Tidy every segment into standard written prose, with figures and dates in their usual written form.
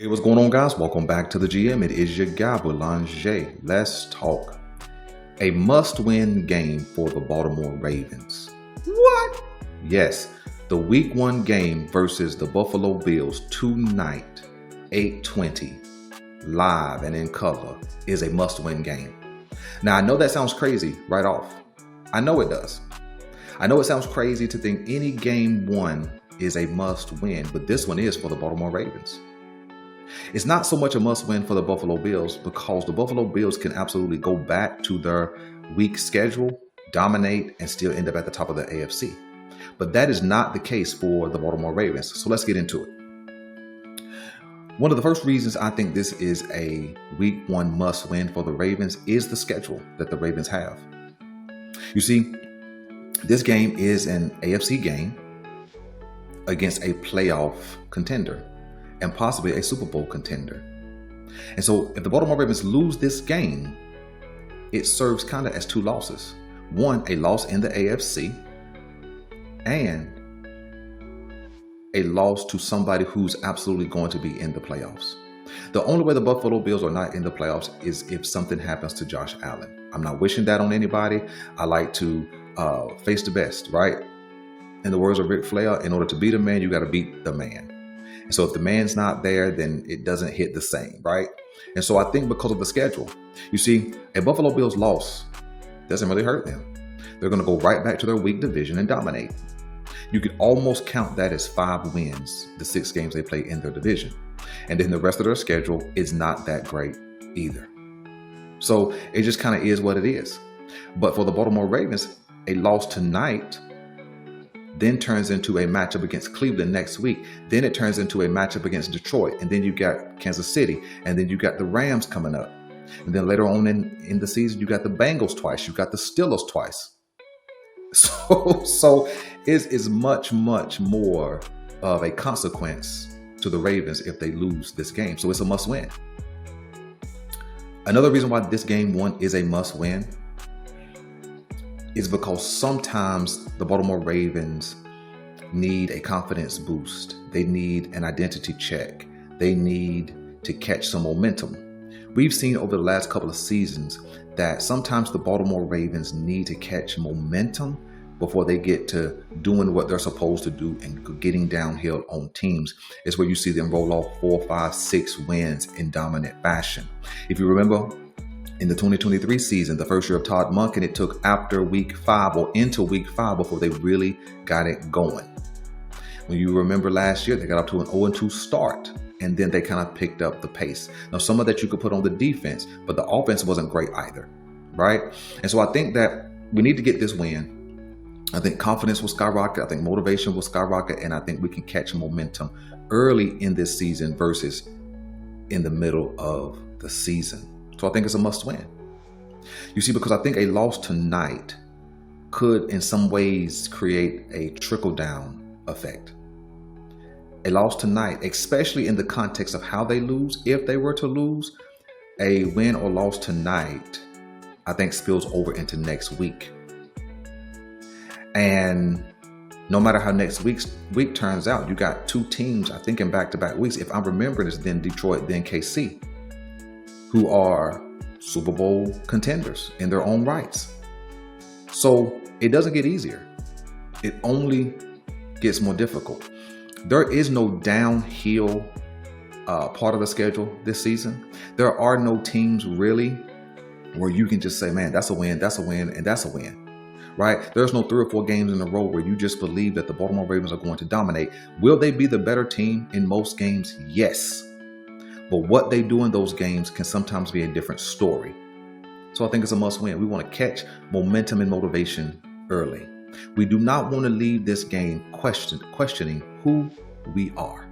Hey, what's going on, guys? Welcome back to the GM. It is your guy, Boulanger. Let's talk a must-win game for the Baltimore Ravens. What? Yes, the Week 1 game versus the Buffalo Bills tonight, 8:20, live and in color, is a must-win game. Now, I know that sounds crazy right off. I know it does. I know it sounds crazy to think any game won is a must-win, but this one is for the Baltimore Ravens. It's not so much a must-win for the Buffalo Bills because the Buffalo Bills can absolutely go back to their weak schedule, dominate, and still end up at the top of the AFC. But that is not the case for the Baltimore Ravens. So let's get into it. One of the first reasons I think this is a Week 1 must-win for the Ravens is the schedule that the Ravens have. You see, this game is an AFC game against a playoff contender and possibly a Super Bowl contender. And so if the Baltimore Ravens lose this game, it serves kind of as two losses. One, a loss in the AFC, and a loss to somebody who's absolutely going to be in the playoffs. The only way the Buffalo Bills are not in the playoffs is if something happens to Josh Allen. I'm not wishing that on anybody. I like to face the best, right? In the words of Ric Flair, in order to beat a man, you got to beat the man. And so if the man's not there, then it doesn't hit the same, right? And so I think because of the schedule, you see, a Buffalo Bills loss doesn't really hurt them. They're going to go right back to their weak division and dominate. You could almost count that as 5 wins, the 6 games they play in their division. And then the rest of their schedule is not that great either. So it just kind of is what it is. But for the Baltimore Ravens, a loss tonight then turns into a matchup against Cleveland next week. Then it turns into a matchup against Detroit. And then you got Kansas City. And then you got the Rams coming up. And then later on in the season, you got the Bengals twice. You got the Steelers twice. So it's much, much more of a consequence to the Ravens if they lose this game. So it's a must win. Another reason why this game one is a must win is because sometimes the Baltimore Ravens need a confidence boost. They need an identity check. They need to catch some momentum. We've seen over the last couple of seasons that sometimes the Baltimore Ravens need to catch momentum before they get to doing what they're supposed to do and getting downhill on teams. It's where you see them roll off 4, 5, 6 wins in dominant fashion. If you remember, in the 2023 season, the first year of Todd Monken, it took after week 5 or into week 5 before they really got it going. When you remember last year, they got up to an 0-2 start, and then they kind of picked up the pace. Now, some of that you could put on the defense, but the offense wasn't great either, right? And so I think that we need to get this win. I think confidence will skyrocket. I think motivation will skyrocket, and I think we can catch momentum early in this season versus in the middle of the season. So I think it's a must win. You see, because I think a loss tonight could in some ways create a trickle down effect. A loss tonight, especially in the context of how they lose, if they were to lose, a win or loss tonight, I think spills over into next week. And no matter how next week turns out, you got 2 teams, I think in back-to-back weeks, if I'm remembering, it's then Detroit, then KC, who are Super Bowl contenders in their own rights. So it doesn't get easier. It only gets more difficult. There is no downhill part of the schedule this season. There are no teams really where you can just say, man, that's a win, and that's a win. Right? There's no 3 or 4 games in a row where you just believe that the Baltimore Ravens are going to dominate. Will they be the better team in most games? Yes. But what they do in those games can sometimes be a different story. So I think it's a must win. We want to catch momentum and motivation early. We do not want to leave this game questioning who we are.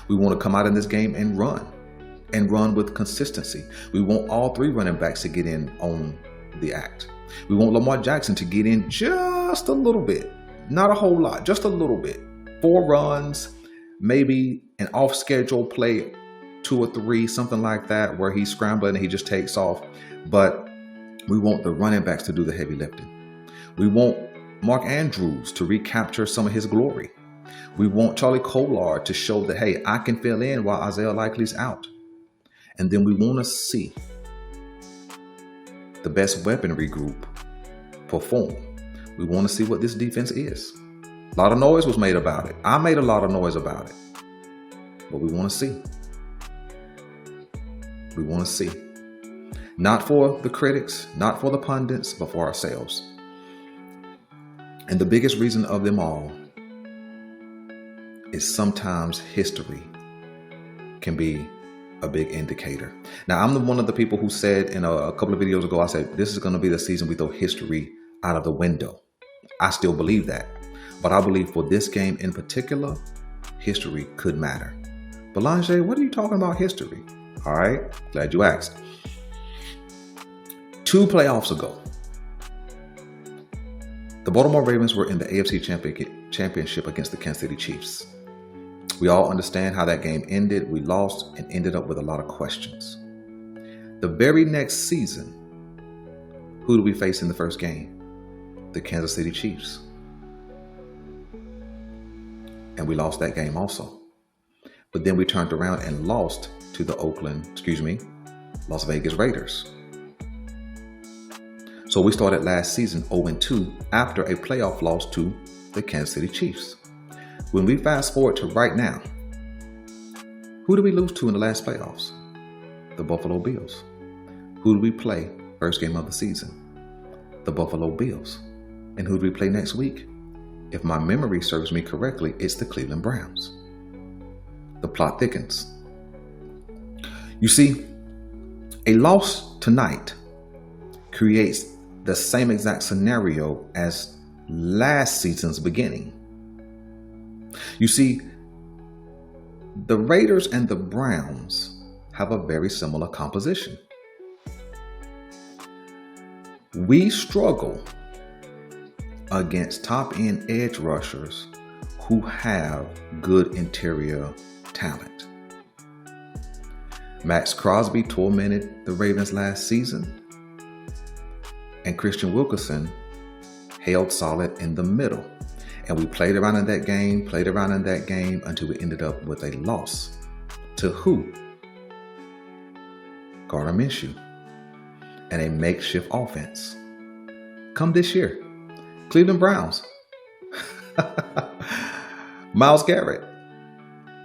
We want to come out in this game and run with consistency. We want all 3 running backs to get in on the act. We want Lamar Jackson to get in just a little bit, not a whole lot, just a little bit. 4 runs, maybe an off-schedule play, 2 or 3, something like that, where he's scrambling and he just takes off. But we want the running backs to do the heavy lifting. We want Mark Andrews to recapture some of his glory. We want Charlie Kolar to show that, hey, I can fill in while Isaiah Likely's out. And then we want to see the best weaponry group perform. We want to see what this defense is. A lot of noise was made about it. I made a lot of noise about it. But we want to see. We want to see. Not for the critics, not for the pundits, but for ourselves. And the biggest reason of them all is sometimes history can be a big indicator. Now, I'm one of the people who said in a couple of videos ago, I said, this is going to be the season we throw history out of the window. I still believe that. But I believe for this game in particular, history could matter. Belanger, what are you talking about history? All right, glad you asked. 2 playoffs ago, the Baltimore Ravens were in the AFC Championship against the Kansas City Chiefs. We all understand how that game ended. We lost and ended up with a lot of questions. The very next season, who do we face in the first game? The Kansas City Chiefs. And we lost that game also. But then we turned around and lost to the Las Vegas Raiders. So we started last season 0-2 after a playoff loss to the Kansas City Chiefs. When we fast forward to right now, who do we lose to in the last playoffs? The Buffalo Bills. Who do we play first game of the season? The Buffalo Bills. And who do we play next week? If my memory serves me correctly, it's the Cleveland Browns. The plot thickens. You see, a loss tonight creates the same exact scenario as last season's beginning. You see, the Raiders and the Browns have a very similar composition. We struggle against top-end edge rushers who have good interior talent. Max Crosby tormented the Ravens last season, and Christian Wilkerson held solid in the middle. And we played around in that game until we ended up with a loss. To who? Gardner Minshew and a makeshift offense. Come this year, Cleveland Browns. Myles Garrett.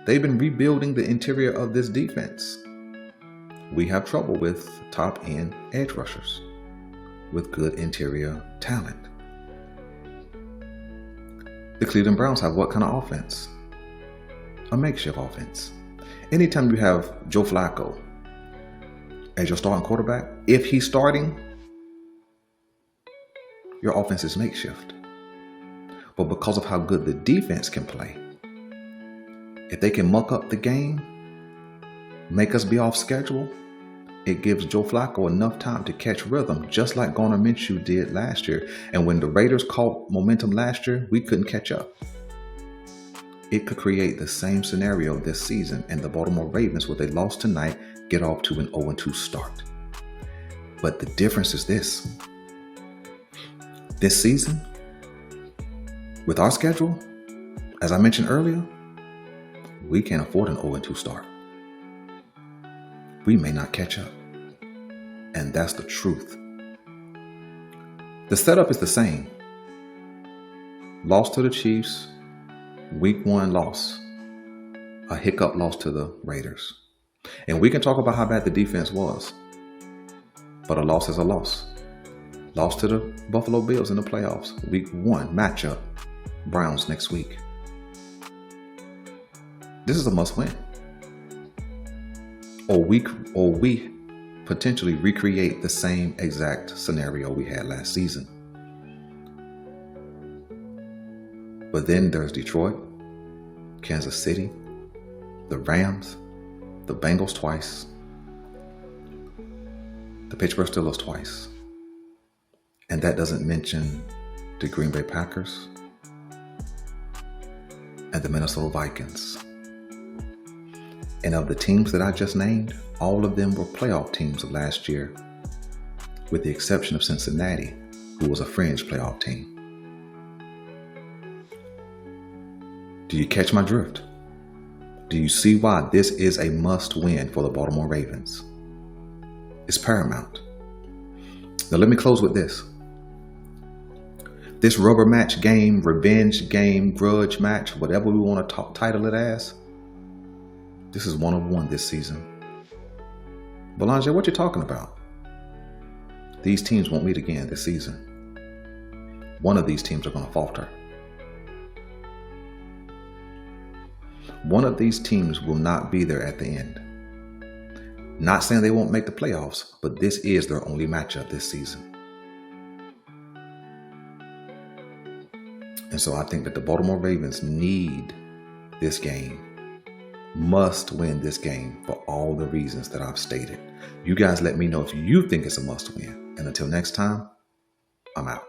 They've been rebuilding the interior of this defense. We have trouble with top-end edge rushers with good interior talent. The Cleveland Browns have what kind of offense? A makeshift offense. Anytime you have Joe Flacco as your starting quarterback, if he's starting, your offense is makeshift. But because of how good the defense can play, if they can muck up the game, make us be off schedule, it gives Joe Flacco enough time to catch rhythm, just like Gardner Minshew did last year. And when the Raiders caught momentum last year, we couldn't catch up. It could create the same scenario this season, and the Baltimore Ravens, with a loss tonight, get off to an 0-2 start. But the difference is this. This season, with our schedule, as I mentioned earlier, we can't afford an 0-2 start. We may not catch up. And that's the truth. The setup is the same. Loss to the Chiefs, week 1 loss. A hiccup loss to the Raiders. And we can talk about how bad the defense was. But a loss is a loss. Lost to the Buffalo Bills in the playoffs. Week 1 matchup. Browns next week. This is a must win. Or we potentially recreate the same exact scenario we had last season. But then there's Detroit, Kansas City, the Rams, the Bengals twice, the Pittsburgh Steelers twice. And that doesn't mention the Green Bay Packers and the Minnesota Vikings. And of the teams that I just named, all of them were playoff teams of last year, with the exception of Cincinnati, who was a fringe playoff team. Do you catch my drift? Do you see why this is a must win for the Baltimore Ravens? It's paramount. Now let me close with this. This rubber match game, revenge game, grudge match, whatever we want to title it as, this is 1-1 this season. Belanger, what you talking about? These teams won't meet again this season. One of these teams are going to falter. One of these teams will not be there at the end. Not saying they won't make the playoffs, but this is their only matchup this season. And so I think that the Baltimore Ravens need this game, must win this game for all the reasons that I've stated. You guys let me know if you think it's a must win. And until next time, I'm out.